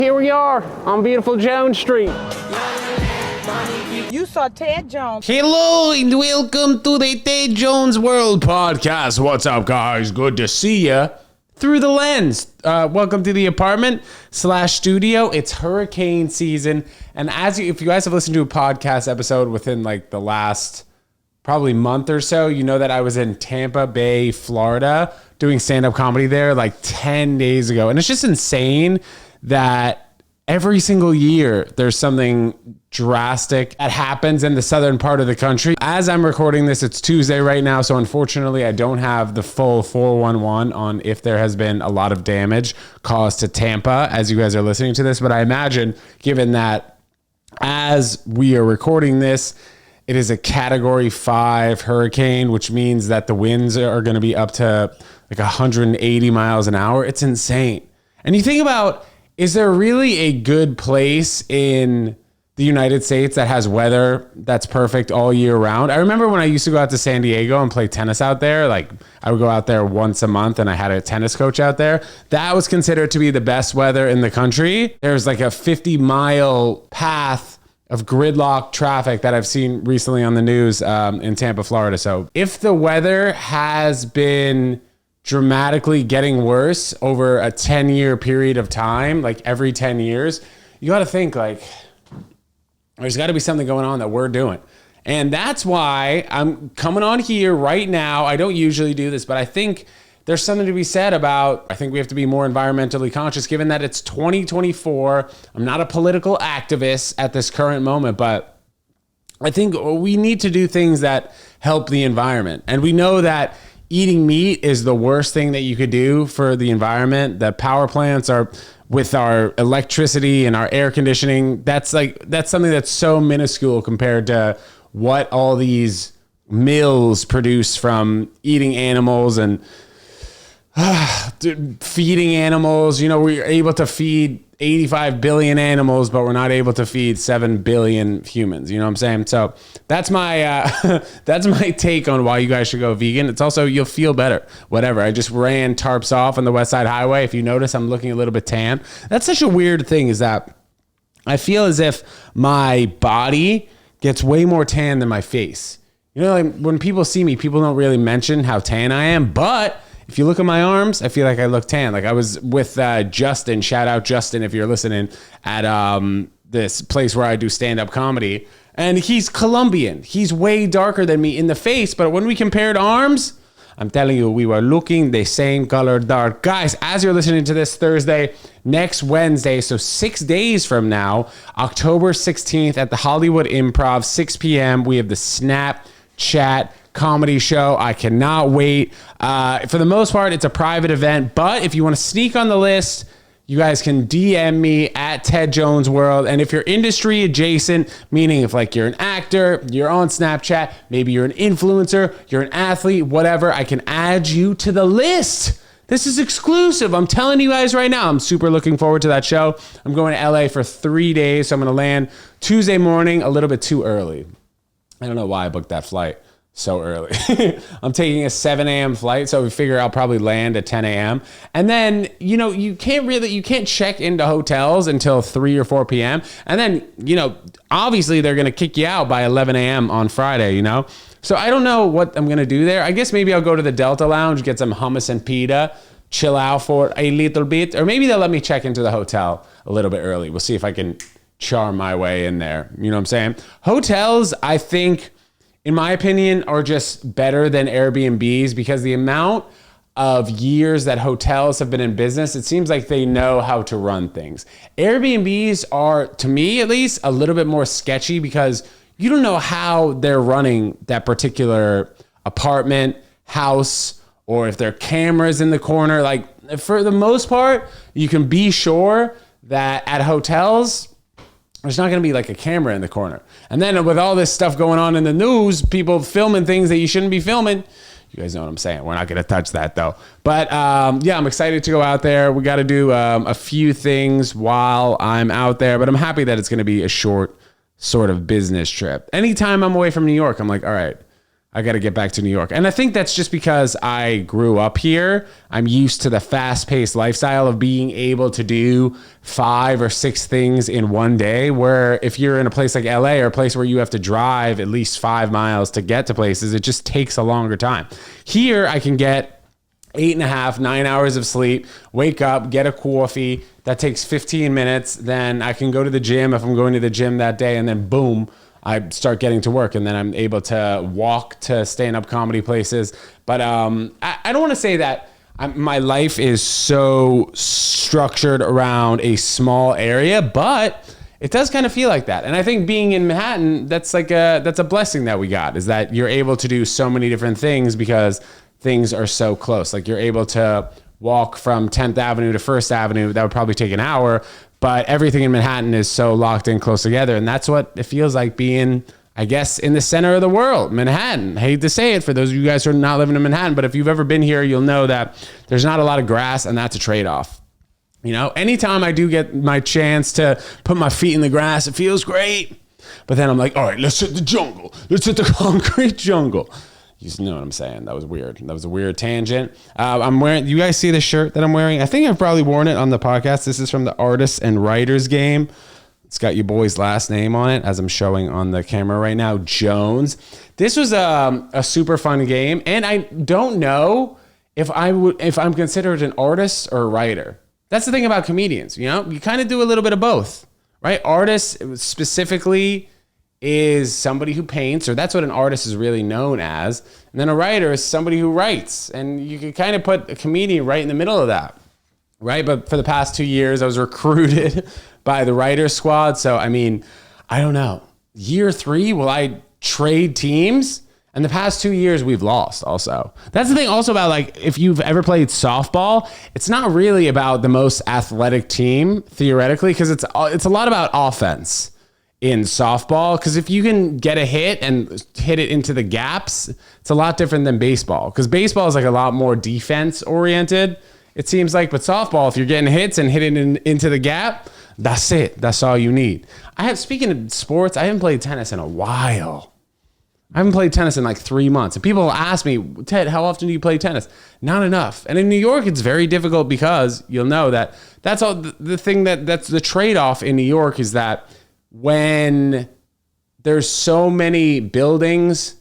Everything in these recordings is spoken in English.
Here we are on beautiful Jones Street. You saw Ted Jones. Hello and welcome to the Ted Jones World Podcast. What's up, guys? Good to see ya. Through the lens. Welcome to the apartment/studio. It's hurricane season, and if you guys have listened to a podcast episode within like the last probably month or so, you know that I was in Tampa Bay, Florida, doing stand-up comedy there like 10 days ago, and it's just insane that every single year there's something drastic that happens in the southern part of the country. As I'm recording this, it's Tuesday right now, so unfortunately I don't have the full 411 on if there has been a lot of damage caused to Tampa as you guys are listening to this, but I imagine, given that as we are recording this, it is a Category 5 hurricane, which means that the winds are going to be up to like 180 miles an hour. It's insane. And you think about, is there really a good place in the United States that has weather that's perfect all year round? I remember when I used to go out to San Diego and play tennis out there, like I would go out there once a month and I had a tennis coach out there. That was considered to be the best weather in the country. There's like a 50-mile path of gridlock traffic that I've seen recently on the news in Tampa, Florida. So if the weather has been dramatically getting worse over a 10-year period of time, like every 10 years, you got to think like there's got to be something going on that we're doing. And that's why I'm coming on here right now. I don't usually do this, but I think there's something to be said about, I think we have to be more environmentally conscious given that it's 2024. I'm not a political activist at this current moment, but I think we need to do things that help the environment. And we know that eating meat is the worst thing that you could do for the environment. The power plants are with our electricity and our air conditioning. That's something that's so minuscule compared to what all these mills produce from eating animals and feeding animals. You know, we're able to feed 85 billion animals, but we're not able to feed 7 billion humans. You know what I'm saying? So that's my that's my take on why you guys should go vegan. It's also, you'll feel better. Whatever. I just ran tarps off on the West Side Highway. If you notice, I'm looking a little bit tan. That's such a weird thing, is that I feel as if my body gets way more tan than my face. You know, like when people see me, people don't really mention how tan I am, but if you look at my arms, I feel like I look tan. Like I was with Justin, shout out Justin if you're listening, at this place where I do stand-up comedy. And he's Colombian. He's way darker than me in the face. But when we compared arms, I'm telling you, we were looking the same color dark. Guys, as you're listening to this Thursday, next Wednesday, so 6 days from now, October 16th at the Hollywood Improv, 6 p.m., we have the Snapchat comedy show. I cannot wait. For the most part, it's a private event, but if you want to sneak on the list, you guys can DM me at Ted Jones World. And if you're industry adjacent, meaning if like you're an actor, you're on Snapchat, maybe you're an influencer, you're an athlete, whatever, I can add you to the list. This is exclusive. I'm telling you guys right now, I'm super looking forward to that show. I'm going to LA for 3 days, so I'm going to land Tuesday morning a little bit too early. I don't know why I booked that flight so early. I'm taking a 7 a.m. flight, so we figure I'll probably land at 10 a.m. And then, you know, you can't check into hotels until 3 or 4 p.m. And then, you know, obviously they're going to kick you out by 11 a.m. on Friday, you know? So I don't know what I'm going to do there. I guess maybe I'll go to the Delta Lounge, get some hummus and pita, chill out for a little bit, or maybe they'll let me check into the hotel a little bit early. We'll see if I can charm my way in there. You know what I'm saying? Hotels, I think, in my opinion, are just better than Airbnbs because the amount of years that hotels have been in business, it seems like they know how to run things. Airbnbs are, to me at least, a little bit more sketchy because you don't know how they're running that particular apartment, house, or if there are cameras in the corner. Like, for the most part, you can be sure that at hotels, there's not going to be like a camera in the corner. And then with all this stuff going on in the news, people filming things that you shouldn't be filming. You guys know what I'm saying. We're not going to touch that though. But yeah, I'm excited to go out there. We got to do a few things while I'm out there, but I'm happy that it's going to be a short sort of business trip. Anytime I'm away from New York, I'm like, all right, I got to get back to New York. And I think that's just because I grew up here. I'm used to the fast-paced lifestyle of being able to do 5 or 6 things in one day, where if you're in a place like LA or a place where you have to drive at least 5 miles to get to places, it just takes a longer time. Here, I can get 8.5, 9 hours of sleep, wake up, get a coffee. That takes 15 minutes. Then I can go to the gym if I'm going to the gym that day, and then boom, I start getting to work, and then I'm able to walk to stand-up comedy places. But I don't want to say that my life is so structured around a small area, but it does kind of feel like that. And I think being in Manhattan, that's a blessing that we got, is that you're able to do so many different things because things are so close. Like, you're able to walk from 10th Avenue to 1st Avenue. That would probably take an hour. But everything in Manhattan is so locked in close together. And that's what it feels like being, I guess, in the center of the world, Manhattan. I hate to say it for those of you guys who are not living in Manhattan, but if you've ever been here, you'll know that there's not a lot of grass, and that's a trade-off. You know, anytime I do get my chance to put my feet in the grass, it feels great. But then I'm like, all right, let's hit the jungle. Let's hit the concrete jungle. You just know what I'm saying. That was weird. That was a weird tangent. I'm wearing, you guys see the shirt that I'm wearing? I think I've probably worn it on the podcast. This is from the Artists and Writers game. It's got your boy's last name on it, as I'm showing on the camera right now, Jones. This was a super fun game, and I don't know if I'm considered an artist or a writer. That's the thing about comedians, you know? You kind of do a little bit of both, right? Artists specifically is somebody who paints, or that's what an artist is really known as. And then a writer is somebody who writes. And you can kind of put a comedian right in the middle of that, right? But for the past 2 years, I was recruited by the writer's squad. So, I mean, I don't know. Year 3, will I trade teams? And the past 2 years, we've lost also. That's the thing also about, like, if you've ever played softball, it's not really about the most athletic team, theoretically, because it's a lot about offense in softball, because if you can get a hit and hit it into the gaps, it's a lot different than baseball, because baseball is like a lot more defense oriented, it seems like. But softball, if you're getting hits and hitting into the gap, that's it. That's all you need. Speaking of sports, I haven't played tennis in a while. I haven't played tennis in like 3 months. And people ask me, Ted, how often do you play tennis? Not enough. And in New York, it's very difficult, because you'll know that that's all the thing that's the trade-off in New York, is that when there's so many buildings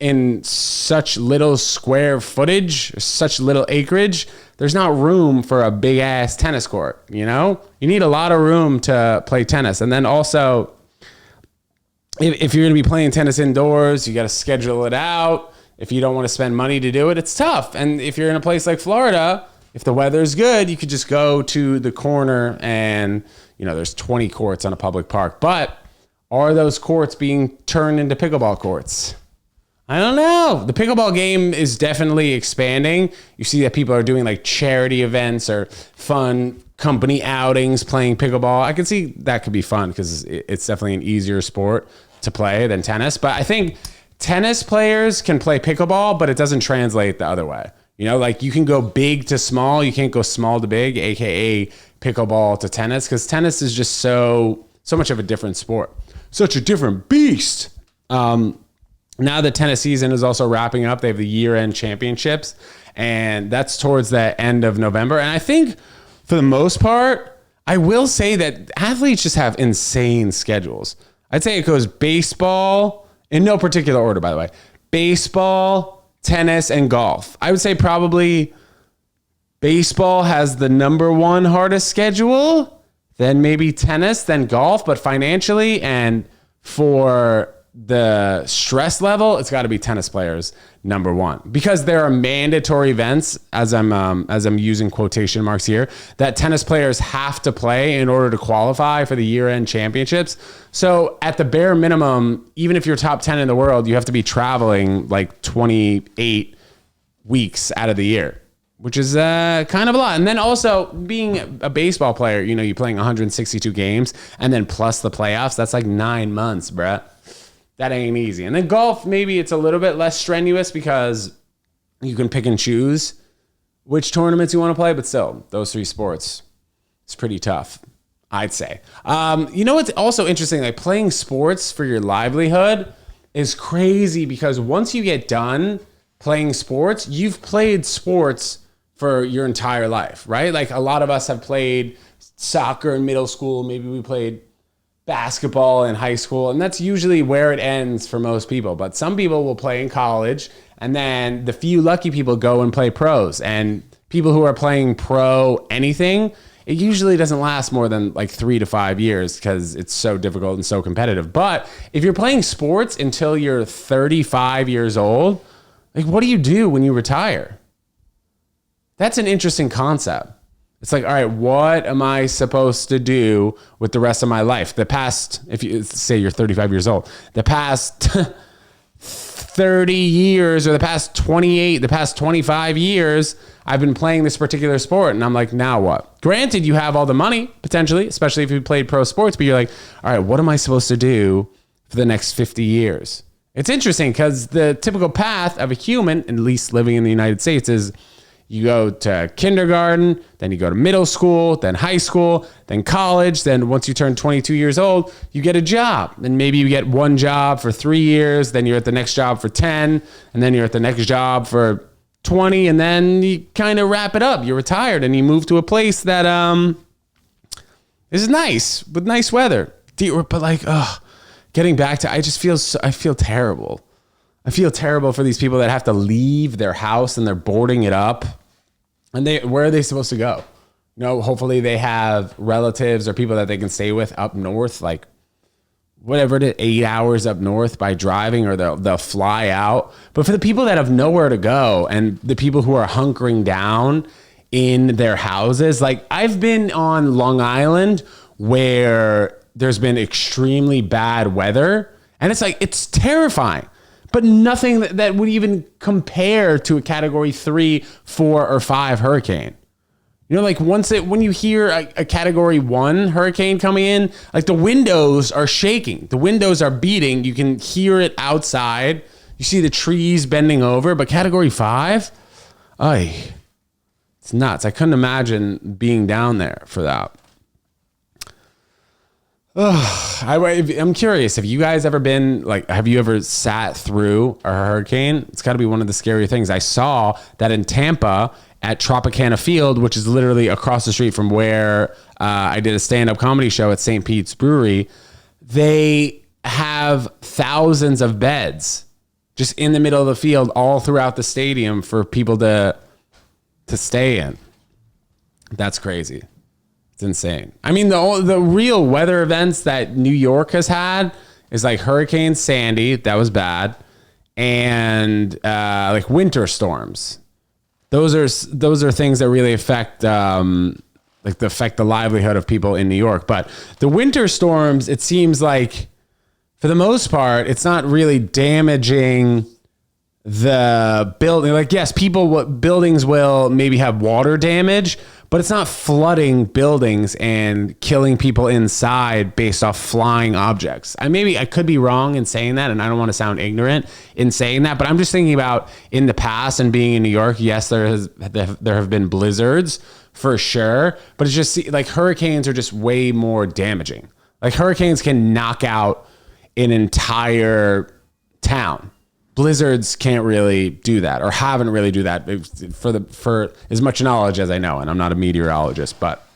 in such little square footage, such little acreage, there's not room for a big ass tennis court. You know, you need a lot of room to play tennis. And then also, if you're going to be playing tennis indoors, you got to schedule it out. If you don't want to spend money to do it, it's tough. And if you're in a place like Florida, if the weather's good, you could just go to the corner and, you know, there's 20 courts on a public park. But are those courts being turned into pickleball courts? I don't know. The pickleball game is definitely expanding. You see that people are doing like charity events or fun company outings playing pickleball. I can see that could be fun, because it's definitely an easier sport to play than tennis. But I think tennis players can play pickleball, but it doesn't translate the other way. You know, like, you can go big to small. You can't go small to big, AKA pickleball to tennis, because tennis is just so much of a different sport. Such a different beast. Now the tennis season is also wrapping up. They have the year-end championships, and that's towards the end of November. And I think for the most part, I will say that athletes just have insane schedules. I'd say it goes baseball, in no particular order, by the way, baseball, tennis, and golf. I would say probably baseball has the number 1 hardest schedule, then maybe tennis, then golf. But financially and for the stress level, it's got to be tennis players number 1, because there are mandatory events, as I'm using quotation marks here, that tennis players have to play in order to qualify for the year-end championships. So at the bare minimum, even if you're top 10 in the world, you have to be traveling like 28 weeks out of the year, which is kind of a lot. And then also being a baseball player, you know, you're playing 162 games and then plus the playoffs. That's like 9 months, bruh. That ain't easy. And then golf, maybe it's a little bit less strenuous, because you can pick and choose which tournaments you want to play. But still, those 3 sports, it's pretty tough, I'd say. You know what's also interesting? Like, playing sports for your livelihood is crazy because once you get done playing sports, you've played sports for your entire life, right? Like a lot of us have played soccer in middle school. Maybe we played basketball in high school, and that's usually where it ends for most people. But some people will play in college, and then the few lucky people go and play pros. And people who are playing pro anything, it usually doesn't last more than like 3 to 5 years because it's so difficult and so competitive. But if you're playing sports until you're 35 years old, like what do you do when you retire? That's an interesting concept. It's like, all right, what am I supposed to do with the rest of my life? The past, if you say you're 35 years old, the past 30 years or the past 28, the past 25 years, I've been playing this particular sport. And I'm like, now what? Granted, you have all the money, potentially, especially if you played pro sports, but you're like, all right, what am I supposed to do for the next 50 years? It's interesting because the typical path of a human, at least living in the United States, is you go to kindergarten, then you go to middle school, then high school, then college. Then once you turn 22 years old, you get a job. And maybe you get one job for 3 years, then you're at the next job for 10, and then you're at the next job for 20, and then you kind of wrap it up. You're retired and you move to a place that is nice, with nice weather. But like, getting back to, I feel terrible. I feel terrible for these people that have to leave their house and they're boarding it up. And where are they supposed to go? You know, hopefully they have relatives or people that they can stay with up north, like whatever it is, 8 hours up north by driving, or they'll fly out. But for the people that have nowhere to go and the people who are hunkering down in their houses, like I've been on Long Island where there's been extremely bad weather, and it's like, it's terrifying. But nothing that would even compare to a category 3, 4, or 5 hurricane. You know, like when you hear a category 1 hurricane coming in, like the windows are shaking. The windows are beating. You can hear it outside. You see the trees bending over. But category 5, it's nuts. I couldn't imagine being down there for that. I'm curious, have you guys ever been, like, have you ever sat through a hurricane? It's got to be one of the scarier things. I saw that in Tampa at Tropicana Field, which is literally across the street from where I did a stand-up comedy show at St. Pete's Brewery. They have thousands of beds just in the middle of the field all throughout the stadium for people to stay in. That's crazy. It's insane. I mean, the real weather events that New York has had is like Hurricane Sandy. That was bad. And like winter storms. Those are things that really affect the livelihood of people in New York. But the winter storms, it seems like for the most part, it's not really damaging the building. Like, yes, buildings will maybe have water damage, but it's not flooding buildings and killing people inside based off flying objects. I could be wrong in saying that, and I don't want to sound ignorant in saying that, but I'm just thinking about in the past and being in New York. Yes, there have been blizzards for sure, but it's just like hurricanes are just way more damaging. Like hurricanes can knock out an entire town. Blizzards can't really do that, or haven't really do that for as much knowledge as I know. And I'm not a meteorologist, but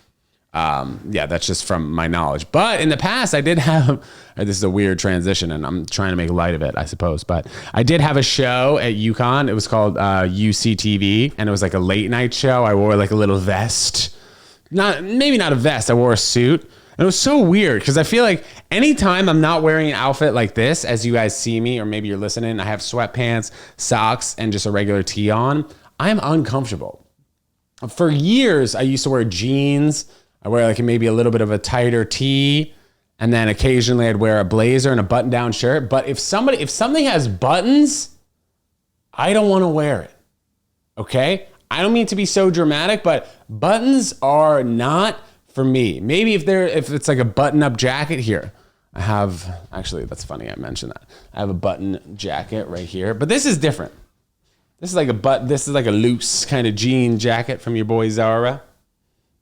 that's just from my knowledge. But in the past, I did have, this is a weird transition and I'm trying to make light of it, I suppose. But I did have a show at UConn. It was called UCTV, and it was like a late night show. I wore like a little vest, maybe not a vest. I wore a suit. And it was so weird because I feel like anytime I'm not wearing an outfit like this, as you guys see me, or maybe you're listening, I have sweatpants, socks, and just a regular tee on, I'm uncomfortable. For years, I used to wear jeans. I wear like maybe a little bit of a tighter tee, and then occasionally I'd wear a blazer and a button-down shirt. But if something has buttons, I don't want to wear it. Okay? I don't mean to be so dramatic, but buttons are not for me. Maybe if it's like a button-up jacket here. That's funny I mentioned that. I have a button jacket right here, but this is different. This is like a loose kind of jean jacket from your boy Zara.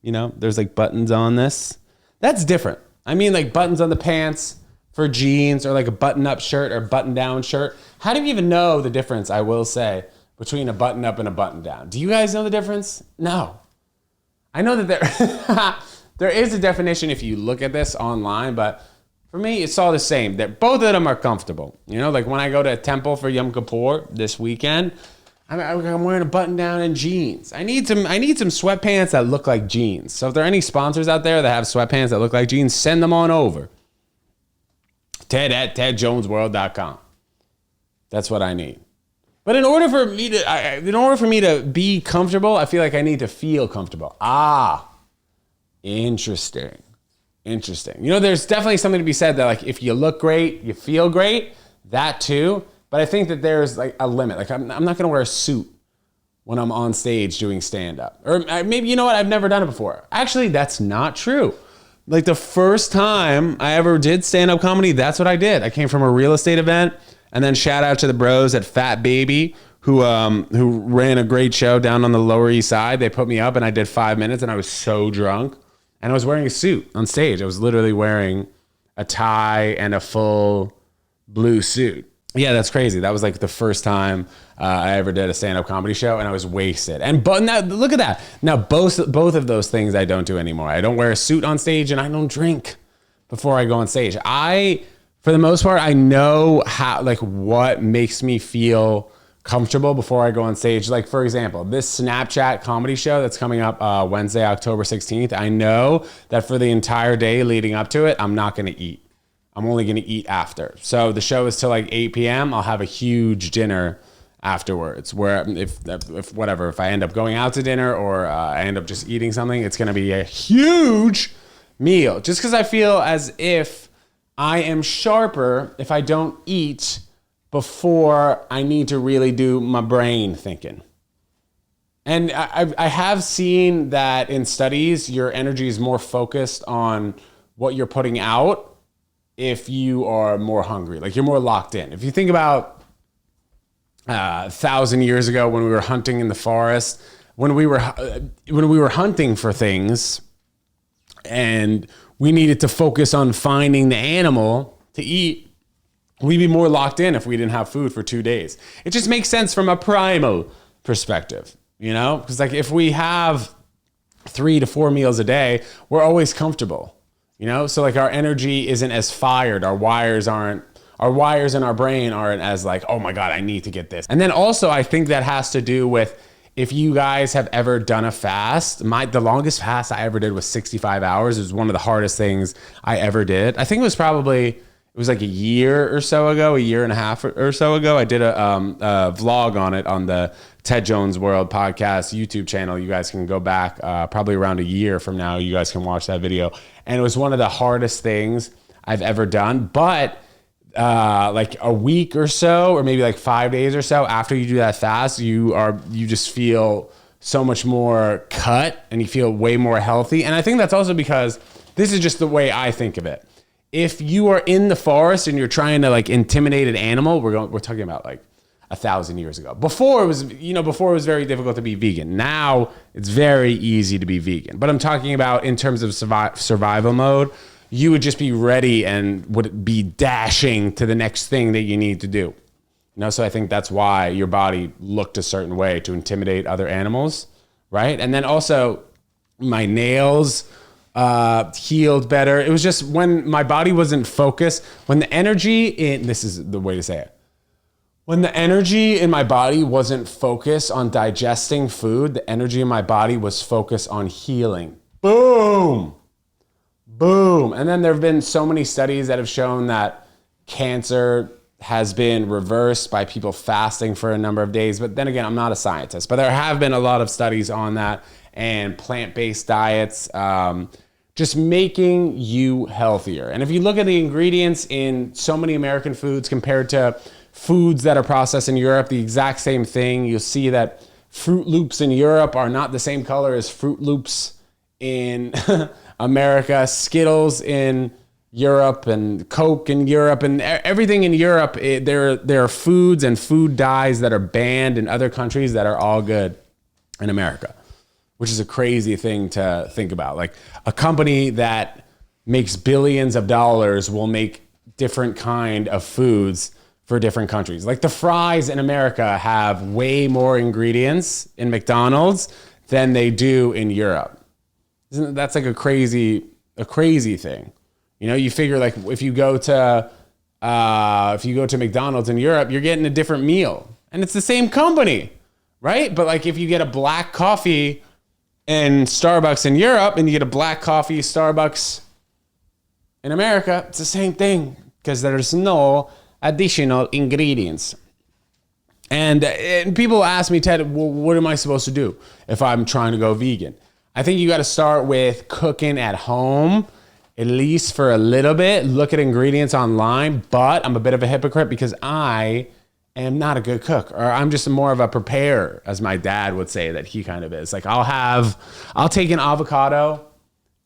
You know, there's like buttons on this. That's different. I mean like buttons on the pants, for jeans or like a button-up shirt or button-down shirt. How do you even know the difference, I will say, between a button-up and a button-down? Do you guys know the difference? No. I know that there is a definition if you look at this online, but for me, it's all the same. That both of them are comfortable. You know, like when I go to a temple for Yom Kippur this weekend, I'm wearing a button down and jeans. I need some sweatpants that look like jeans. So if there are any sponsors out there that have sweatpants that look like jeans, send them on over. Ted at tedjonesworld.com. That's what I need. But in order for me to be comfortable, I feel like I need to feel comfortable. Interesting. You know, there's definitely something to be said that like if you look great, you feel great, that too. But I think that there's like a limit. Like I'm not going to wear a suit when I'm on stage doing stand-up. Or maybe, you know what, I've never done it before. Actually, that's not true. Like the first time I ever did stand-up comedy, that's what I did. I came from a real estate event, and then shout out to the bros at Fat Baby who ran a great show down on the Lower East Side. They put me up and I did 5 minutes and I was so drunk. And I was wearing a suit on stage. I was literally wearing a tie and a full blue suit. Yeah, that's crazy. That was like the first time I ever did a stand-up comedy show, and I was wasted. But now, look at that. Now, both of those things I don't do anymore. I don't wear a suit on stage, and I don't drink before I go on stage. For the most part, I know how, like, what makes me feel comfortable before I go on stage. Like, for example, this Snapchat comedy show that's coming up Wednesday, October 16th. I know that for the entire day leading up to it, I'm not going to eat. I'm only going to eat after. So the show is till like 8 p.m. I'll have a huge dinner afterwards where if I end up going out to dinner or I end up just eating something, it's going to be a huge meal just because I feel as if I am sharper if I don't eat before I need to really do my brain thinking. And I have seen that in studies, your energy is more focused on what you're putting out if you are more hungry, like you're more locked in. If you think about 1,000 years ago when we were hunting in the forest, when we were hunting for things and we needed to focus on finding the animal to eat, we'd be more locked in if we didn't have food for 2 days. It just makes sense from a primal perspective, you know? Because like if we have 3 to 4 meals a day, we're always comfortable. You know, so like our energy isn't as fired. Our wires in our brain aren't as like, oh my God, I need to get this. And then also I think that has to do with if you guys have ever done a fast. The longest fast I ever did was 65 hours. It was one of the hardest things I ever did. I think it was like a year or so ago, a year and a half or so ago. I did a vlog on it on the Ted Jones World podcast YouTube channel. You guys can go back probably around a year from now. You guys can watch that video. And it was one of the hardest things I've ever done. But like a week or so, or maybe like 5 days or so after you do that fast, you just feel so much more cut and you feel way more healthy. And I think that's also because this is just the way I think of it. If you are in the forest and you're trying to like intimidate an animal, we're talking about like 1,000 years ago. Before it was very difficult to be vegan. Now it's very easy to be vegan. But I'm talking about in terms of survival mode, you would just be ready and would be dashing to the next thing that you need to do. You know, so I think that's why your body looked a certain way to intimidate other animals, right? And then also my nails healed better. It was just when my body wasn't focused, when the energy this is the way to say it. When the energy in my body wasn't focused on digesting food, the energy in my body was focused on healing. Boom. Boom. And then there have been so many studies that have shown that cancer has been reversed by people fasting for a number of days. But then again, I'm not a scientist, but there have been a lot of studies on that and plant-based diets, just making you healthier. And if you look at the ingredients in so many American foods compared to foods that are processed in Europe, the exact same thing, you'll see that Fruit Loops in Europe are not the same color as Fruit Loops in America, Skittles in Europe and Coke in Europe and everything in Europe. There are foods and food dyes that are banned in other countries that are all good in America, which is a crazy thing to think about. Like a company that makes billions of dollars will make different kind of foods for different countries. Like the fries in America have way more ingredients in McDonald's than they do in Europe. That's like a crazy thing. You know, you figure like if you go to McDonald's in Europe, you're getting a different meal, and it's the same company, right? But like if you get a black coffee in Starbucks in Europe and you get a black coffee Starbucks in America, it's the same thing because there's no additional ingredients. And people ask me, Ted, well, what am I supposed to do if I'm trying to go vegan? I think you got to start with cooking at home, at least for a little bit. Look at ingredients online, but I'm a bit of a hypocrite because I am not a good cook, or I'm just more of a preparer, as my dad would say that he kind of is. Like I'll take an avocado,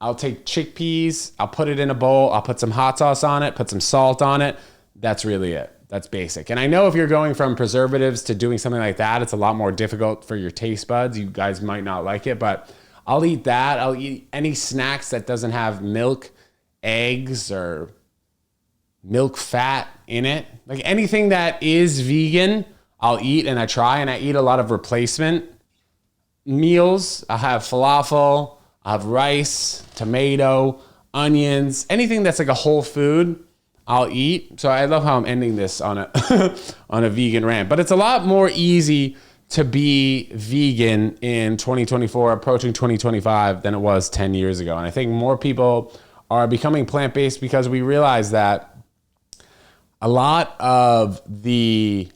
I'll take chickpeas, I'll put it in a bowl, I'll put some hot sauce on it, put some salt on it. That's really it. That's basic. And I know if you're going from preservatives to doing something like that, it's a lot more difficult for your taste buds. You guys might not like it, but I'll eat that. I'll eat any snacks that doesn't have milk, eggs, or milk fat in it. Like anything that is vegan, I'll eat and I try. And I eat a lot of replacement meals. I'll have falafel, I'll have rice, tomato, onions, anything that's like a whole food, I'll eat. So I love how I'm ending this on a on a vegan rant. But it's a lot more easy to be vegan in 2024, approaching 2025 than it was 10 years ago. And I think more people are becoming plant-based because we realize that a lot of the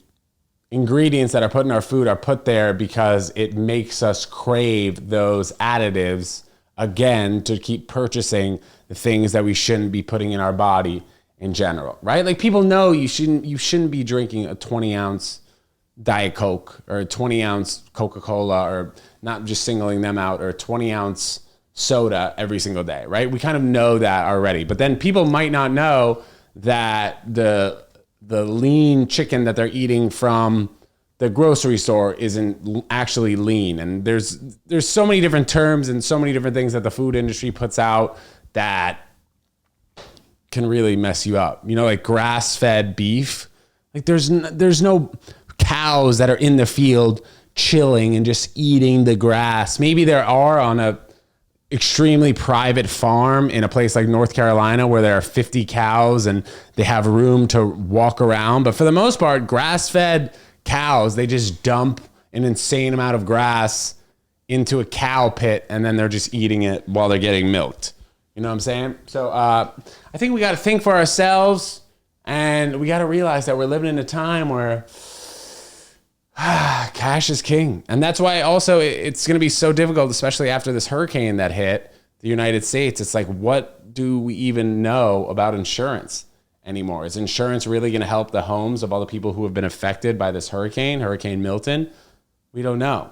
ingredients that are put in our food are put there because it makes us crave those additives again to keep purchasing the things that we shouldn't be putting in our body in general, right? Like people know you shouldn't be drinking a 20-ounce Diet Coke or a 20-ounce Coca-Cola, or not just singling them out, or a 20-ounce soda every single day, right? We kind of know that already. But then people might not know that the lean chicken that they're eating from the grocery store isn't actually lean. And there's so many different terms and so many different things that the food industry puts out that can really mess you up. You know, like grass-fed beef. Like there's no cows that are in the field chilling and just eating the grass. Maybe there are on a extremely private farm in a place like North Carolina where there are 50 cows and they have room to walk around. But for the most part, grass-fed cows, they just dump an insane amount of grass into a cow pit and then they're just eating it while they're getting milked. You know what I'm saying? So I think we got to think for ourselves, and we got to realize that we're living in a time where cash is king. And that's why also it's going to be so difficult, especially after this hurricane that hit the United States. It's like, what do we even know about insurance anymore? Is insurance really going to help the homes of all the people who have been affected by this hurricane, Hurricane Milton? We don't know.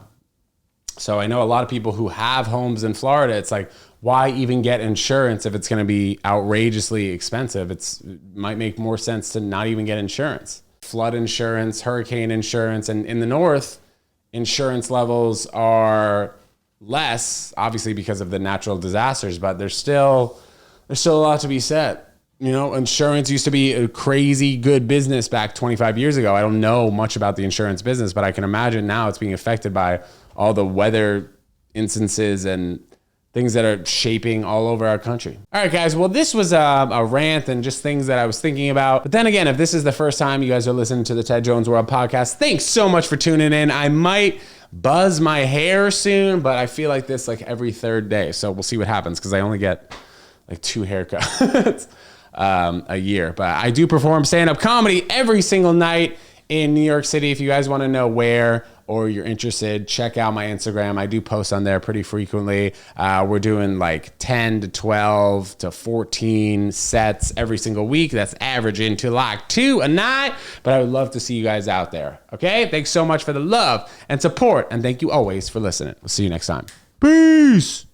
So I know a lot of people who have homes in Florida. It's like, why even get insurance if it's going to be outrageously expensive? It might make more sense to not even get insurance. Flood insurance, hurricane insurance, and in the north, insurance levels are less, obviously because of the natural disasters, but there's still a lot to be said. You know, insurance used to be a crazy good business back 25 years ago. I don't know much about the insurance business, but I can imagine now it's being affected by all the weather instances and things that are shaping all over our country. All right, guys. Well, this was a rant and just things that I was thinking about. But then again, if this is the first time you guys are listening to the Ted Jones World podcast, thanks so much for tuning in. I might buzz my hair soon, but I feel like this like every third day. So we'll see what happens because I only get like 2 haircuts a year. But I do perform stand-up comedy every single night in New York City. If you guys want to know where or you're interested, check out my Instagram. I do post on there pretty frequently. We're doing like 10 to 12 to 14 sets every single week. That's averaging to like 2 a night. But I would love to see you guys out there. Okay? Thanks so much for the love and support. And thank you always for listening. We'll see you next time. Peace.